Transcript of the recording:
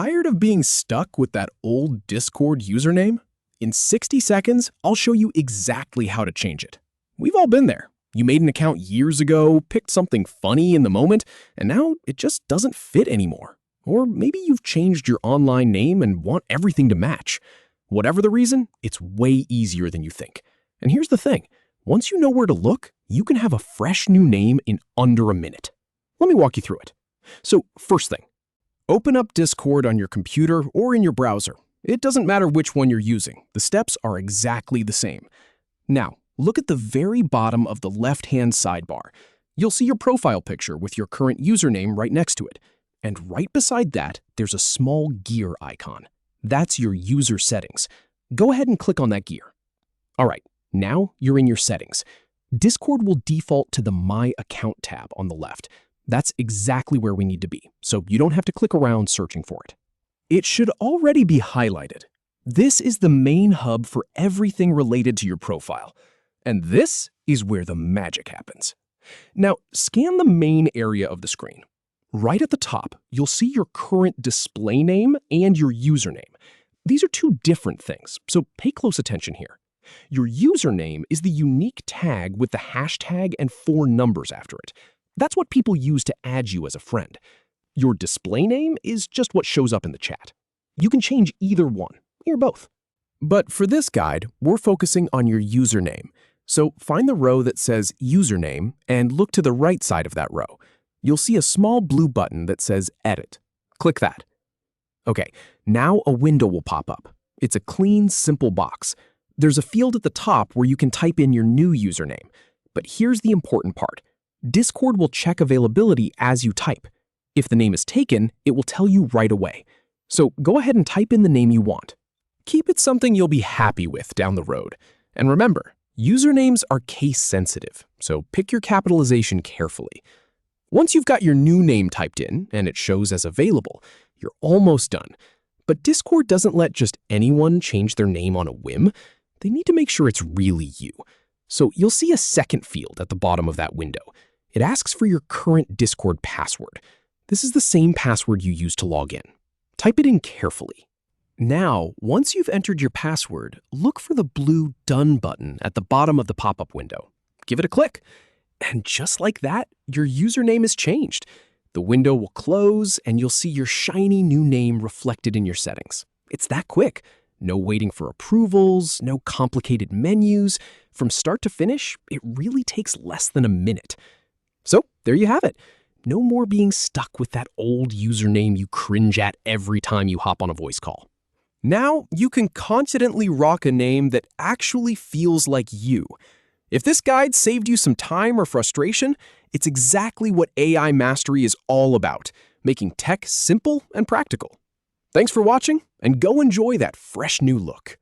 Tired of being stuck with that old Discord username? In 60 seconds, I'll show you exactly how to change it. We've all been there. You made an account years ago, picked something funny in the moment, and now it just doesn't fit anymore. Or maybe you've changed your online name and want everything to match. Whatever the reason, it's way easier than you think. And here's the thing. Once you know where to look, you can have a fresh new name in under a minute. Let me walk you through it. So, first thing. Open up Discord on your computer or in your browser. It doesn't matter which one you're using. The steps are exactly the same. Now, look at the very bottom of the left-hand sidebar. You'll see your profile picture with your current username right next to it. And right beside that, there's a small gear icon. That's your user settings. Go ahead and click on that gear. All right, now you're in your settings. Discord will default to the My Account tab on the left. That's exactly where we need to be, so you don't have to click around searching for it. It should already be highlighted. This is the main hub for everything related to your profile. And this is where the magic happens. Now, scan the main area of the screen. Right at the top, you'll see your current display name and your username. These are two different things, so pay close attention here. Your username is the unique tag with the hashtag and 4 numbers after it. That's what people use to add you as a friend. Your display name is just what shows up in the chat. You can change either one, or both. But for this guide, we're focusing on your username. So find the row that says Username and look to the right side of that row. You'll see a small blue button that says Edit. Click that. Okay, now a window will pop up. It's a clean, simple box. There's a field at the top where you can type in your new username. But here's the important part. Discord will check availability as you type. If the name is taken, it will tell you right away. So go ahead and type in the name you want. Keep it something you'll be happy with down the road. And remember, usernames are case sensitive, so pick your capitalization carefully. Once you've got your new name typed in and it shows as available, you're almost done. But Discord doesn't let just anyone change their name on a whim. They need to make sure it's really you. So you'll see a second field at the bottom of that window. It asks for your current Discord password. This is the same password you use to log in. Type it in carefully. Now, once you've entered your password, look for the blue Done button at the bottom of the pop-up window. Give it a click. And just like that, your username is changed. The window will close and you'll see your shiny new name reflected in your settings. It's that quick. No waiting for approvals, no complicated menus. From start to finish, it really takes less than a minute. So there you have it. No more being stuck with that old username you cringe at every time you hop on a voice call. Now you can confidently rock a name that actually feels like you. If this guide saved you some time or frustration, it's exactly what AI Mastery is all about, making tech simple and practical. Thanks for watching, and go enjoy that fresh new look.